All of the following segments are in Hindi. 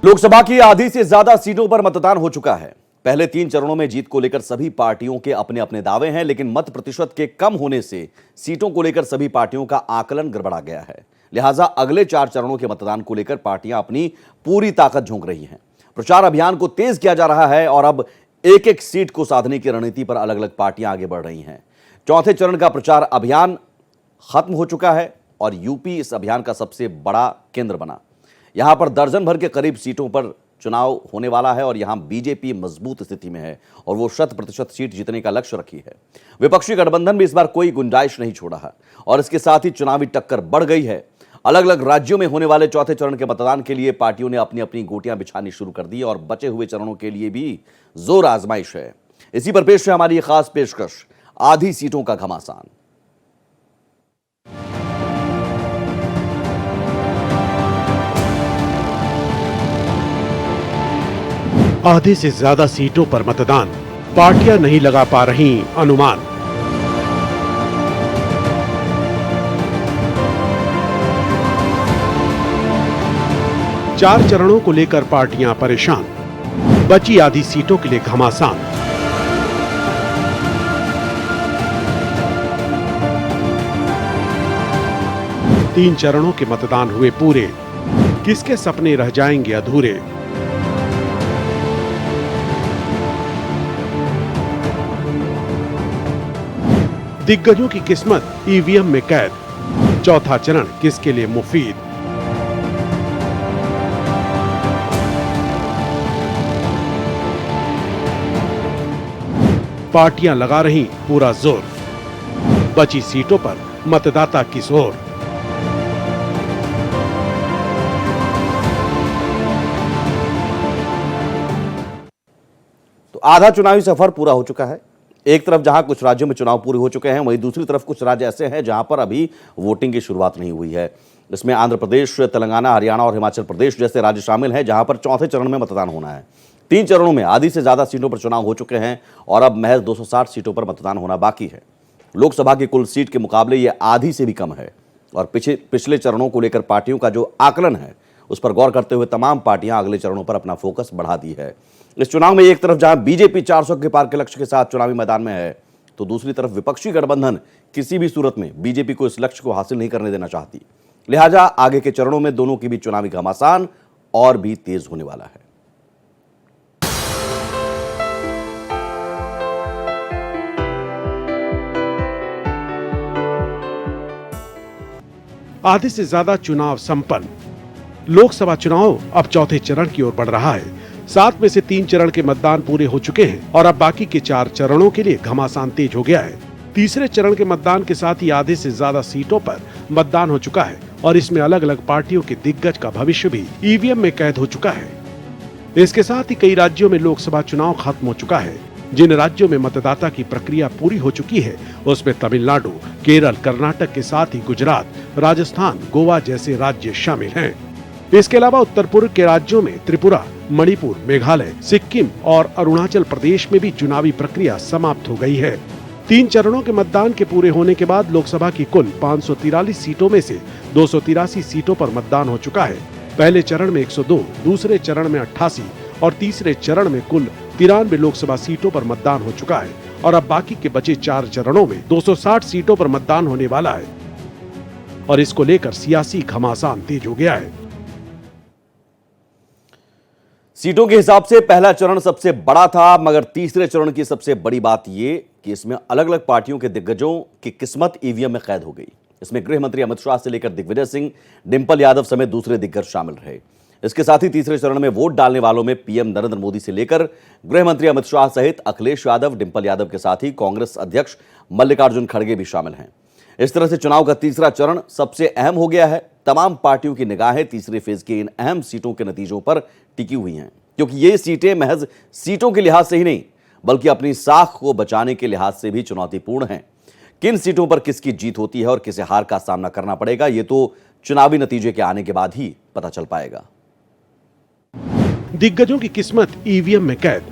लोकसभा की आधी से ज्यादा सीटों पर मतदान हो चुका है। पहले 3 चरणों में जीत को लेकर सभी पार्टियों के अपने अपने दावे हैं, लेकिन मत प्रतिशत के कम होने से सीटों को लेकर सभी पार्टियों का आकलन गड़बड़ा गया है। लिहाजा अगले 4 चरणों के मतदान को लेकर पार्टियां अपनी पूरी ताकत झोंक रही हैं। प्रचार अभियान को तेज किया जा रहा है और अब एक एक सीट को साधने की रणनीति पर अलग अलग पार्टियां आगे बढ़ रही हैं। चौथे चरण का प्रचार अभियान खत्म हो चुका है और यूपी इस अभियान का सबसे बड़ा केंद्र बना। यहां पर दर्जन भर के करीब सीटों पर चुनाव होने वाला है और यहां बीजेपी मजबूत स्थिति में है और वो 100% सीट जीतने का लक्ष्य रखी है। विपक्षी गठबंधन भी इस बार कोई गुंजाइश नहीं छोड़ा है और इसके साथ ही चुनावी टक्कर बढ़ गई है। अलग अलग राज्यों में होने वाले चौथे चरण के मतदान के लिए पार्टियों ने अपनी अपनी गोटियां बिछानी शुरू कर दी और बचे हुए चरणों के लिए भी जोर आजमाइश है। इसी पर पेश है हमारी खास पेशकश, आधी सीटों का घमासान। आधे से ज्यादा सीटों पर मतदान, पार्टियां नहीं लगा पा रही अनुमान। चार चरणों को लेकर पार्टियां परेशान, बची आधी सीटों के लिए घमासान। तीन चरणों के मतदान हुए पूरे, किसके सपने रह जाएंगे अधूरे। दिग्गजों की किस्मत ईवीएम में कैद, चौथा चरण किसके लिए मुफीद। पार्टियां लगा रही पूरा जोर, बची सीटों पर मतदाता किस ओर। तो आधा चुनावी सफर पूरा हो चुका है। एक तरफ जहां कुछ राज्यों में चुनाव पूरे हो चुके हैं, वहीं दूसरी तरफ कुछ राज्य ऐसे हैं जहां पर अभी वोटिंग की शुरुआत नहीं हुई है। इसमें आंध्र प्रदेश, तेलंगाना, हरियाणा और हिमाचल प्रदेश जैसे राज्य शामिल हैं जहां पर चौथे चरण में मतदान होना है। 3 चरणों में आधी से ज्यादा सीटों पर चुनाव हो चुके हैं और अब महज 260 सीटों पर मतदान होना बाकी है। लोकसभा की कुल सीट के मुकाबले यह आधी से भी कम है और पिछले चरणों को लेकर पार्टियों का जो आकलन है उस पर गौर करते हुए तमाम पार्टियां अगले चरणों पर अपना फोकस बढ़ा दी है। इस चुनाव में एक तरफ जहां बीजेपी 400 के पार के लक्ष्य के साथ चुनावी मैदान में है, तो दूसरी तरफ विपक्षी गठबंधन किसी भी सूरत में बीजेपी को इस लक्ष्य को हासिल नहीं करने देना चाहती। लिहाजा आगे के चरणों में दोनों की भी चुनावी घमासान और भी तेज होने वाला है। आधे से ज्यादा चुनाव संपन्न। लोकसभा चुनाव अब चौथे चरण की ओर बढ़ रहा है। 7 में से 3 चरण के मतदान पूरे हो चुके हैं और अब बाकी के 4 चरणों के लिए घमासान तेज हो गया है। तीसरे चरण के मतदान के साथ ही आधे से ज्यादा सीटों पर मतदान हो चुका है और इसमें अलग अलग पार्टियों के दिग्गज का भविष्य भी ईवीएम में कैद हो चुका है। इसके साथ ही कई राज्यों में लोकसभा चुनाव खत्म हो चुका है। जिन राज्यों में मतदाता की प्रक्रिया पूरी हो चुकी है उसमें तमिलनाडु, केरल, कर्नाटक के साथ ही गुजरात, राजस्थान, गोवा जैसे राज्य शामिल हैं। इसके अलावा उत्तर पूर्व के राज्यों में त्रिपुरा, मणिपुर, मेघालय, सिक्किम और अरुणाचल प्रदेश में भी चुनावी प्रक्रिया समाप्त हो गई है। 3 चरणों के मतदान के पूरे होने के बाद लोकसभा की कुल 543 सीटों में से 283 सीटों पर मतदान हो चुका है। पहले चरण में 102, दूसरे चरण में 88 और तीसरे चरण में कुल 93 लोकसभा सीटों पर मतदान हो चुका है और अब बाकी के बचे 4 चरणों में 260 सीटों पर मतदान होने वाला है और इसको लेकर सियासी घमासान तेज हो गया है। सीटों के हिसाब से पहला चरण सबसे बड़ा था, मगर तीसरे चरण की सबसे बड़ी बात यह कि इसमें अलग अलग पार्टियों के दिग्गजों की किस्मत ईवीएम में कैद हो गई। इसमें गृह मंत्री अमित शाह से लेकर दिग्विजय सिंह, डिंपल यादव समेत दूसरे दिग्गज शामिल रहे। इसके साथ ही तीसरे चरण में वोट डालने वालों में पीएम नरेंद्र मोदी से लेकर गृह मंत्री अमित शाह सहित अखिलेश यादव, डिंपल यादव के साथ ही कांग्रेस अध्यक्ष मल्लिकार्जुन खड़गे भी शामिल हैं। इस तरह से चुनाव का तीसरा चरण सबसे अहम हो गया है। तमाम पार्टियों की निगाहें तीसरे फेज के इन अहम सीटों के नतीजों पर टिकी हुई हैं, क्योंकि ये सीटें महज सीटों के लिहाज से ही नहीं बल्कि अपनी साख को बचाने के लिहाज से भी चुनौतीपूर्ण हैं। किन सीटों पर किसकी जीत होती है और किसे हार का सामना करना पड़ेगा, ये तो चुनावी नतीजे के आने के बाद ही पता चल पाएगा। दिग्गजों की किस्मत ईवीएम में कैद।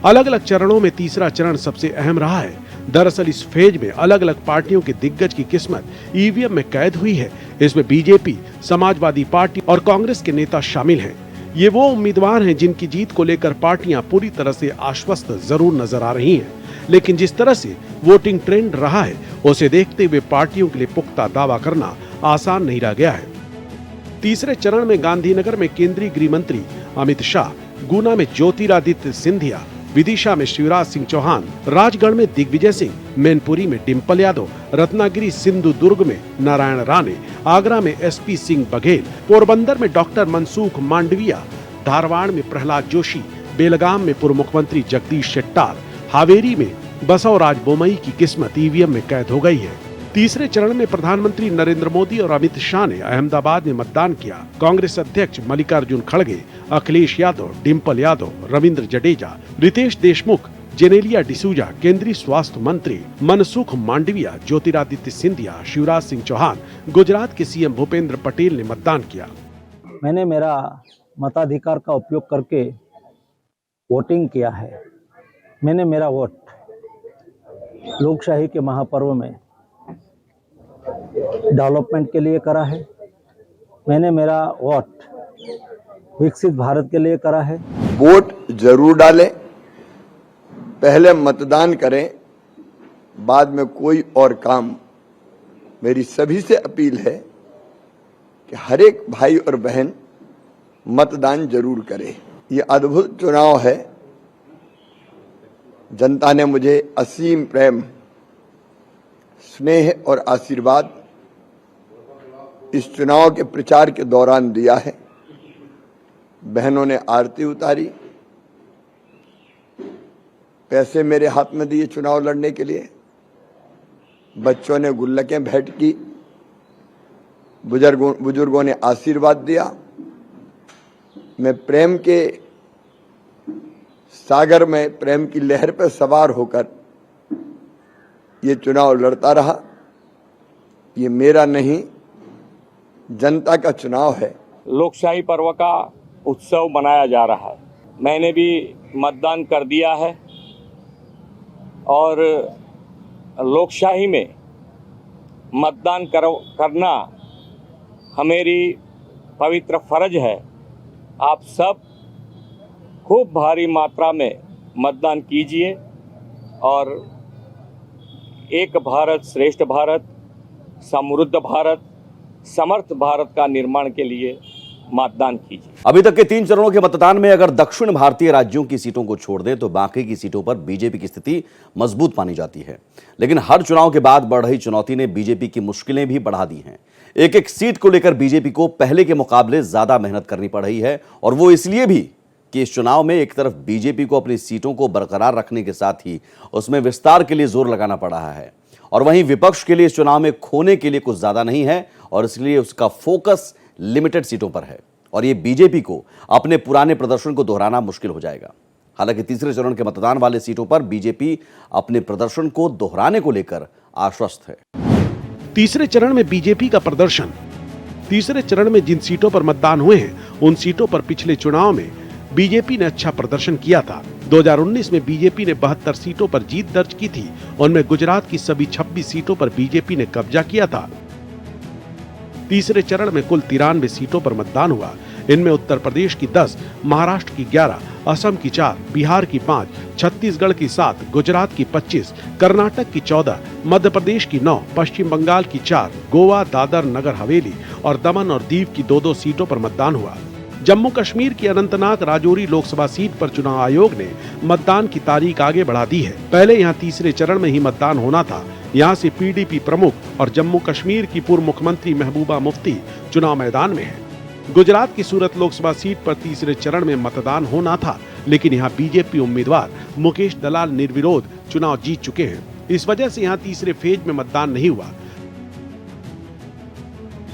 अलग अलग चरणों में तीसरा चरण सबसे अहम रहा है। दरअसल इस फेज में अलग अलग पार्टियों के दिग्गज की किस्मत ईवीएम में कैद हुई है। इसमें बीजेपी, समाजवादी पार्टी और कांग्रेस के नेता शामिल हैं। ये वो उम्मीदवार हैं जिनकी जीत को लेकर पार्टियां पूरी तरह से आश्वस्त जरूर नजर आ रही हैं, लेकिन जिस तरह से वोटिंग ट्रेंड रहा है उसे देखते हुए पार्टियों के लिए पुख्ता दावा करना आसान नहीं रह गया है। तीसरे चरण में गांधीनगर में केंद्रीय गृह मंत्री अमित शाह, गुना में ज्योतिरादित्य सिंधिया, विदिशा में शिवराज सिंह चौहान, राजगढ़ में दिग्विजय सिंह, मैनपुरी में डिम्पल यादव, रत्नागिरी सिंधुदुर्ग में नारायण राणे, आगरा में एसपी सिंह बघेल, पोरबंदर में डॉक्टर मनसुख मांडविया, धारवाड़ में प्रहलाद जोशी, बेलगाम में पूर्व मुख्यमंत्री जगदीश शेट्टार, हावेरी में बसवराज बोमई की किस्मत ईवीएम में कैद हो गई है। तीसरे चरण में प्रधानमंत्री नरेंद्र मोदी और अमित शाह ने अहमदाबाद में मतदान किया। कांग्रेस अध्यक्ष मल्लिकार्जुन खड़गे, अखिलेश यादव, डिम्पल यादव, रविंद्र जडेजा, रितेश देशमुख, जेनेलिया डिसूजा, केंद्रीय स्वास्थ्य मंत्री मनसुख मांडविया, ज्योतिरादित्य सिंधिया, शिवराज सिंह चौहान, गुजरात के सीएम भूपेंद्र पटेल ने मतदान किया। मैंने मेरा मताधिकार का उपयोग करके वोटिंग किया है। मैंने मेरा वोट लोकशाही के महापर्व में डेवलपमेंट के लिए करा है। मैंने मेरा वोट विकसित भारत के लिए करा है। वोट जरूर डालें, पहले मतदान करें, बाद में कोई और काम। मेरी सभी से अपील है कि हर एक भाई और बहन मतदान जरूर करे। ये अद्भुत चुनाव है। जनता ने मुझे असीम प्रेम, स्नेह और आशीर्वाद इस चुनाव के प्रचार के दौरान दिया है। बहनों ने आरती उतारी, पैसे मेरे हाथ में दिए चुनाव लड़ने के लिए, बच्चों ने गुल्लकें भेंट की, बुजुर्गों ने आशीर्वाद दिया। मैं प्रेम के सागर में, प्रेम की लहर पर सवार होकर ये चुनाव लड़ता रहा। ये मेरा नहीं, जनता का चुनाव है। लोकशाही पर्व का उत्सव मनाया जा रहा है। मैंने भी मतदान कर दिया है और लोकशाही में मतदान करना हमारी पवित्र फर्ज है। आप सब खूब भारी मात्रा में मतदान कीजिए और एक भारत श्रेष्ठ भारत, समृद्ध भारत, समर्थ भारत का निर्माण के लिए मतदान कीजिए। अभी तक के 3 चरणों के मतदान में अगर दक्षिण भारतीय राज्यों की सीटों को छोड़ दें तो बाकी की सीटों पर बीजेपी की स्थिति मजबूत मानी जाती है। लेकिन हर चुनाव के बाद बढ़ रही चुनौती ने बीजेपी की मुश्किलें भी बढ़ा दी हैं। एक एक सीट को लेकर बीजेपी को पहले के मुकाबले ज्यादा मेहनत करनी पड़ रही है, और वो इसलिए भी कि इस चुनाव में एक तरफ बीजेपी को अपनी सीटों को बरकरार रखने के साथ ही उसमें विस्तार के लिए जोर लगाना पड़ रहा है, और वहीं विपक्ष के लिए इस चुनाव में खोने के लिए कुछ ज्यादा नहीं है, और इसलिए उसका फोकस लिमिटेड सीटों पर है, और ये बीजेपी को अपने पुराने प्रदर्शन को दोहराना मुश्किल हो जाएगा। हालांकि तीसरे चरण के मतदान वाले सीटों पर बीजेपी अपने प्रदर्शन को दोहराने को लेकर आश्वस्त है। तीसरे चरण में बीजेपी का प्रदर्शन। तीसरे चरण में जिन सीटों पर मतदान हुए हैं उन सीटों पर पिछले चुनाव में बीजेपी ने अच्छा प्रदर्शन किया था। 2019 में बीजेपी ने 72 सीटों पर जीत दर्ज की थी। उनमें गुजरात की सभी 26 सीटों पर बीजेपी ने कब्जा किया था। तीसरे चरण में कुल 93 सीटों पर मतदान हुआ। इनमें उत्तर प्रदेश की 10, महाराष्ट्र की 11, असम की 4, बिहार की 5, छत्तीसगढ़ की 7, गुजरात की 25, कर्नाटक की 14, मध्य प्रदेश की 9, पश्चिम बंगाल की 4, गोवा, दादर नगर हवेली और दमन और दीव की 2-2 सीटों पर मतदान हुआ। जम्मू कश्मीर की अनंतनाग राजौरी लोकसभा सीट पर चुनाव आयोग ने मतदान की तारीख आगे बढ़ा दी है। पहले यहां तीसरे चरण में ही मतदान होना था। यहां से पीडीपी प्रमुख और जम्मू कश्मीर की पूर्व मुख्यमंत्री महबूबा मुफ्ती चुनाव मैदान में है। गुजरात की सूरत लोकसभा सीट पर तीसरे चरण में मतदान होना था, लेकिन यहां बीजेपी उम्मीदवार मुकेश दलाल निर्विरोध चुनाव जीत चुके हैं। इस वजह से यहां तीसरे फेज में मतदान नहीं हुआ।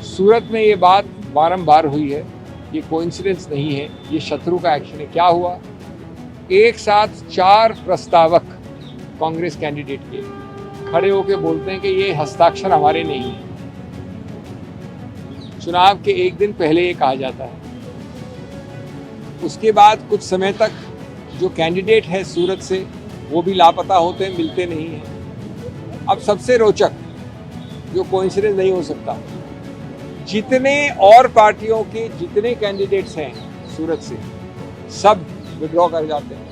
सूरत में ये बात बारंबार हुई है, ये कोइंसिडेंस नहीं है, ये शत्रु का एक्शन है। क्या हुआ? एक साथ 4 प्रस्तावक कांग्रेस कैंडिडेट के खड़े होकर बोलते हैं कि ये हस्ताक्षर हमारे नहीं है। चुनाव के एक दिन पहले ये कहा जाता है। उसके बाद कुछ समय तक जो कैंडिडेट है सूरत से वो भी लापता होते हैं, मिलते नहीं हैं। अब सबसे रोचक जो कोइंसिडेंस नहीं हो सकता, जितने और पार्टियों के जितने कैंडिडेट्स हैं सूरत से सब विड्रॉ कर जाते हैं।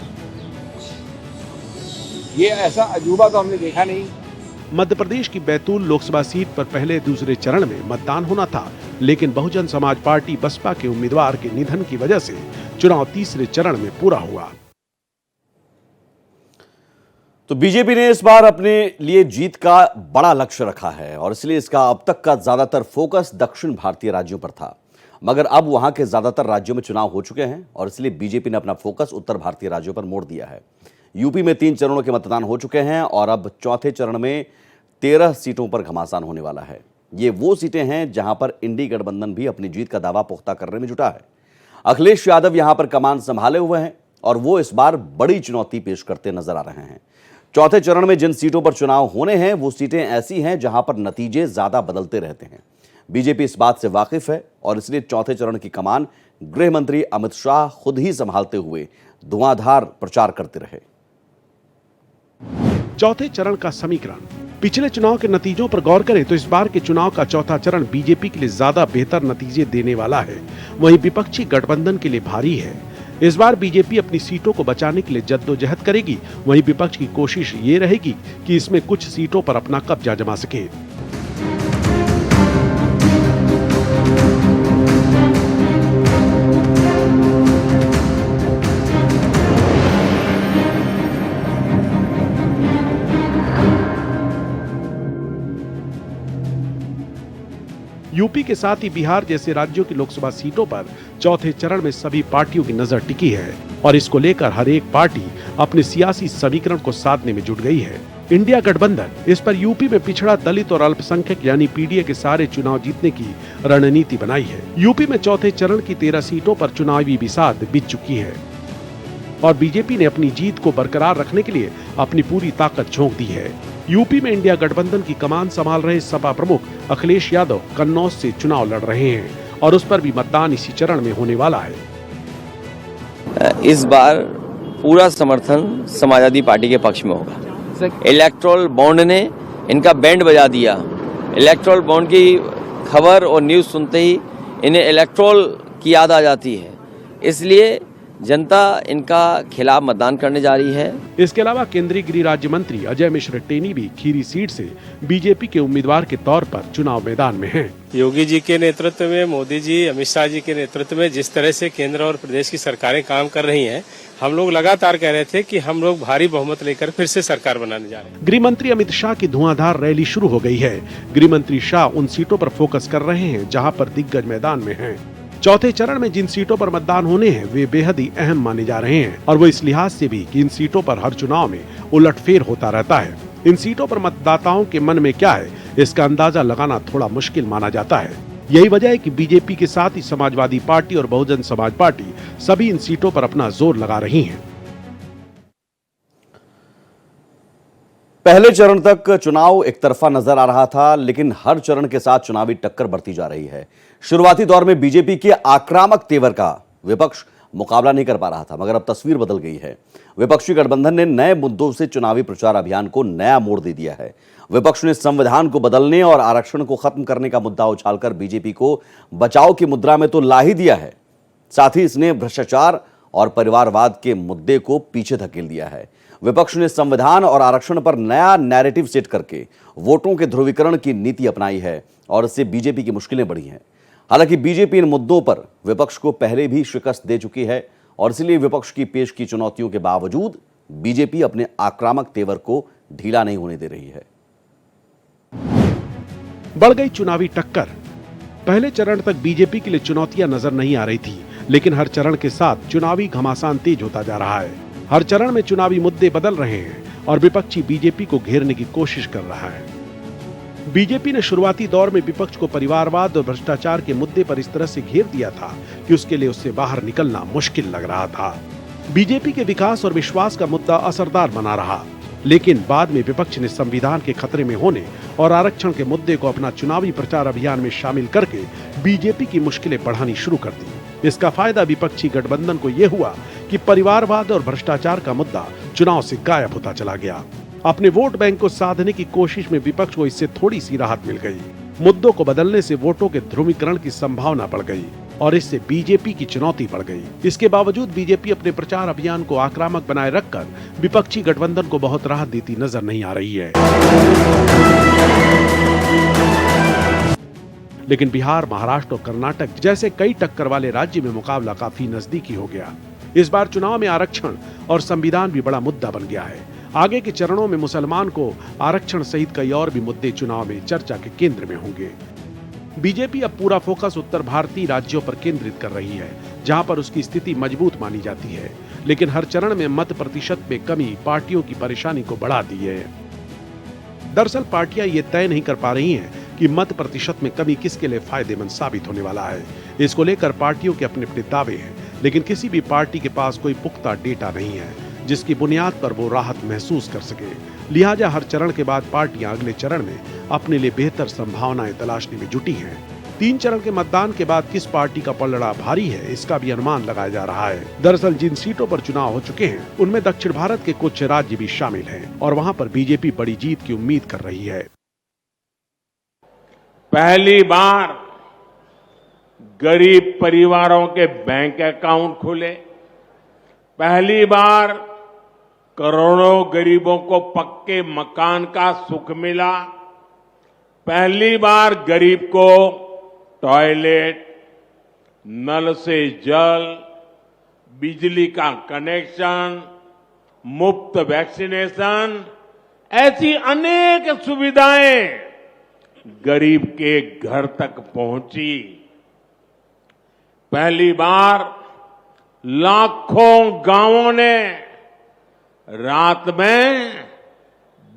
ये ऐसा अजूबा तो हमने देखा नहीं। मध्य प्रदेश की बैतूल लोकसभा सीट पर पहले दूसरे चरण में मतदान होना था, लेकिन बहुजन समाज पार्टी बसपा के उम्मीदवार के निधन की वजह से चुनाव तीसरे चरण में पूरा हुआ। तो बीजेपी ने इस बार अपने लिए जीत का बड़ा लक्ष्य रखा है और इसलिए इसका अब तक का ज्यादातर फोकस दक्षिण भारतीय राज्यों पर था, मगर अब वहां के ज्यादातर राज्यों में चुनाव हो चुके हैं और इसलिए बीजेपी ने अपना फोकस उत्तर भारतीय राज्यों पर मोड़ दिया है। यूपी में 3 चरणों के मतदान हो चुके हैं और अब चौथे चरण में 13 सीटों पर घमासान होने वाला है। ये वो सीटें हैं जहां पर इंडी गठबंधन भी अपनी जीत का दावा पुख्ता करने में जुटा है। अखिलेश यादव यहां पर कमान संभाले हुए हैं और वो इस बार बड़ी चुनौती पेश करते नजर आ रहे हैं। चौथे चरण में जिन सीटों पर चुनाव होने हैं वो सीटें ऐसी हैं जहां पर नतीजे ज्यादा बदलते रहते हैं। बीजेपी इस बात से वाकिफ है और इसलिए चौथे चरण की कमान गृह मंत्री अमित शाह खुद ही संभालते हुए धुआंधार प्रचार करते रहे। चौथे चरण का समीकरण। पिछले चुनाव के नतीजों पर गौर करें तो इस बार के चुनाव का चौथा चरण बीजेपी के लिए ज्यादा बेहतर नतीजे देने वाला है, वहीं विपक्षी गठबंधन के लिए भारी है। इस बार बीजेपी अपनी सीटों को बचाने के लिए जद्दोजहद करेगी, वहीं विपक्ष की कोशिश ये रहेगी कि इसमें कुछ सीटों पर अपना कब्जा जमा सके। यूपी के साथ ही बिहार जैसे राज्यों की लोकसभा सीटों पर चौथे चरण में सभी पार्टियों की नजर टिकी है और इसको लेकर हर एक पार्टी अपने सियासी समीकरण को साधने में जुट गई है। इंडिया गठबंधन इस पर यूपी में पिछड़ा, दलित और अल्पसंख्यक यानी पीडीए के सारे चुनाव जीतने की रणनीति बनाई है। यूपी में चौथे चरण की 13 सीटों पर चुनावी बिसात बीत चुकी है और बीजेपी ने अपनी जीत को बरकरार रखने के लिए अपनी पूरी ताकत झोंक दी है। यूपी में इंडिया गठबंधन की कमान संभाल रहे सपा प्रमुख अखिलेश यादव कन्नौज से चुनाव लड़ रहे हैं और उस पर भी मतदान इसी चरण में होने वाला है। इस बार पूरा समर्थन समाजवादी पार्टी के पक्ष में होगा। इलेक्टोरल बॉन्ड ने इनका बैंड बजा दिया। इलेक्टोरल बॉन्ड की खबर और न्यूज़ सुनते ही इन्हें इलेक्टोरल की याद आ जाती है, इसलिए जनता इनका खिलाफ मतदान करने जा रही है। इसके अलावा केंद्रीय गृह राज्य मंत्री अजय मिश्र टेनी भी खीरी सीट से बीजेपी के उम्मीदवार के तौर पर चुनाव मैदान में हैं। योगी जी के नेतृत्व में, मोदी जी, अमित शाह जी के नेतृत्व में जिस तरह से केंद्र और प्रदेश की सरकारें काम कर रही हैं, हम लोग लगातार कह रहे थे कि हम लोग भारी बहुमत लेकर फिर से सरकार बनाने जा रहे हैं। गृह मंत्री अमित शाह की धुआंधार रैली शुरू हो गई है। गृह मंत्री शाह उन सीटों पर फोकस कर रहे हैं जहां पर दिग्गज मैदान में हैं। चौथे चरण में जिन सीटों पर मतदान होने हैं वे बेहद ही अहम माने जा रहे हैं और वो इस लिहाज से भी कि इन सीटों पर हर चुनाव में उलटफेर होता रहता है। इन सीटों पर मतदाताओं के मन में क्या है इसका अंदाजा लगाना थोड़ा मुश्किल माना जाता है। यही वजह है कि बीजेपी के साथ ही समाजवादी पार्टी और बहुजन समाज पार्टी सभी इन सीटों पर अपना जोर लगा रही हैं। पहले चरण तक चुनाव एक तरफा नजर आ रहा था, लेकिन हर चरण के साथ चुनावी टक्कर बढ़ती जा रही है। शुरुआती दौर में बीजेपी के आक्रामक तेवर का विपक्ष मुकाबला नहीं कर पा रहा था, मगर अब तस्वीर बदल गई है। विपक्षी गठबंधन ने नए मुद्दों से चुनावी प्रचार अभियान को नया मोड़ दे दिया है। विपक्ष ने संविधान को बदलने और आरक्षण को खत्म करने का मुद्दा उछालकर बीजेपी को बचाव की मुद्रा में तो ला ही दिया है, साथ ही इसने भ्रष्टाचार और परिवारवाद के मुद्दे को पीछे धकेल दिया है। विपक्ष ने संविधान और आरक्षण पर नया नैरेटिव सेट करके वोटों के ध्रुवीकरण की नीति अपनाई है और इससे बीजेपी की मुश्किलें बढ़ी हैं। हालांकि बीजेपी इन मुद्दों पर विपक्ष को पहले भी शिकस्त दे चुकी है और इसलिए विपक्ष की पेश की चुनौतियों के बावजूद बीजेपी अपने आक्रामक तेवर को ढीला नहीं होने दे रही है। बढ़ गई चुनावी टक्कर। पहले चरण तक बीजेपी के लिए चुनौतियां नजर नहीं आ रही थी, लेकिन हर चरण के साथ चुनावी घमासान तेज होता जा रहा है। हर चरण में चुनावी मुद्दे बदल रहे हैं और विपक्षी बीजेपी को घेरने की कोशिश कर रहा है। बीजेपी ने शुरुआती दौर में विपक्ष को परिवारवाद और भ्रष्टाचार के मुद्दे पर इस तरह से घेर दिया था कि उसके लिए उससे बाहर निकलना मुश्किल लग रहा था। बीजेपी के विकास और विश्वास का मुद्दा असरदार बना रहा, लेकिन बाद में विपक्ष ने संविधान के खतरे में होने और आरक्षण के मुद्दे को अपना चुनावी प्रचार अभियान में शामिल करके बीजेपी की मुश्किलें बढ़ानी शुरू कर दी। इसका फायदा विपक्षी गठबंधन को यह हुआ कि परिवारवाद और भ्रष्टाचार का मुद्दा चुनाव से गायब होता चला गया। अपने वोट बैंक को साधने की कोशिश में विपक्ष को इससे थोड़ी सी राहत मिल गई। मुद्दों को बदलने से वोटों के ध्रुवीकरण की संभावना बढ़ गई। और इससे बीजेपी की चुनौती बढ़ गई। इसके बावजूद बीजेपी अपने प्रचार अभियान को आक्रामक बनाए रखकर विपक्षी गठबंधन को बहुत राहत देती नजर नहीं आ रही है। लेकिन बिहार, महाराष्ट्र और कर्नाटक जैसे कई टक्कर वाले राज्य में मुकाबला काफी नजदीकी हो गया। इस बार चुनाव में आरक्षण और संविधान भी बड़ा मुद्दा बन गया है। आगे के चरणों में मुसलमान को आरक्षण सहित कई और भी मुद्दे चुनाव में चर्चा के केंद्र में होंगे। बीजेपी अब पूरा फोकस उत्तर भारतीय राज्यों पर केंद्रित कर रही है, जहां पर उसकी स्थिति मजबूत मानी जाती है। लेकिन हर चरण में मत प्रतिशत में कमी पार्टियों की परेशानी को बढ़ा दी है। दरअसल पार्टियां ये तय नहीं कर पा रही हैं कि मत प्रतिशत में कमी किसके लिए फायदेमंद साबित होने वाला है। इसको लेकर पार्टियों के अपने अपने दावे हैं, लेकिन किसी भी पार्टी के पास कोई पुख्ता डेटा नहीं है जिसकी बुनियाद पर वो राहत महसूस कर सके। लिहाजा हर चरण के बाद पार्टियां अगले चरण में अपने लिए बेहतर संभावनाएं तलाशने में जुटी हैं। 3 चरण के मतदान के बाद किस पार्टी का पलड़ा भारी है, इसका भी अनुमान लगाया जा रहा है। दरअसल जिन सीटों पर चुनाव हो चुके हैं उनमें दक्षिण भारत के कुछ राज्य भी शामिल हैं और वहां पर बीजेपी बड़ी जीत की उम्मीद कर रही है। पहली बार गरीब परिवारों के बैंक अकाउंट खुले, पहली बार करोड़ों गरीबों को पक्के मकान का सुख मिला, पहली बार गरीब को टॉयलेट, नल से जल, बिजली का कनेक्शन, मुफ्त वैक्सीनेशन, ऐसी अनेक सुविधाएं गरीब के घर तक पहुंची। पहली बार लाखों गांवों ने रात में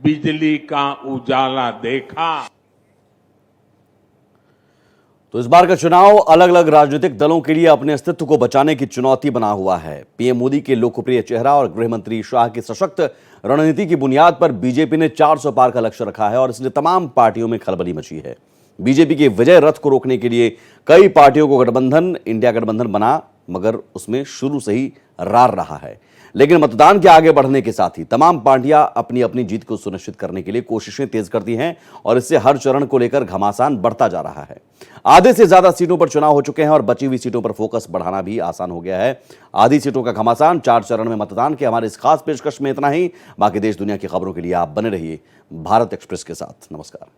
बिजली का उजाला देखा। तो इस बार का चुनाव अलग अलग राजनीतिक दलों के लिए अपने अस्तित्व को बचाने की चुनौती बना हुआ है। पीएम मोदी के लोकप्रिय चेहरा और गृह मंत्री शाह की सशक्त रणनीति की बुनियाद पर बीजेपी ने 400 पार का लक्ष्य रखा है और इसलिए तमाम पार्टियों में खलबली मची है। बीजेपी के विजय रथ को रोकने के लिए कई पार्टियों को गठबंधन, इंडिया गठबंधन बना, मगर उसमें शुरू से ही रार रहा है। लेकिन मतदान के आगे बढ़ने के साथ ही तमाम पार्टियां अपनी अपनी जीत को सुनिश्चित करने के लिए कोशिशें तेज करती हैं और इससे हर चरण को लेकर घमासान बढ़ता जा रहा है। आधे से ज्यादा सीटों पर चुनाव हो चुके हैं और बची हुई सीटों पर फोकस बढ़ाना भी आसान हो गया है। आधी सीटों का घमासान, 4 चरण में मतदान के हमारे इस खास पेशकश में इतना ही। बाकी देश दुनिया की खबरों के लिए आप बने रहिए भारत एक्सप्रेस के साथ। नमस्कार।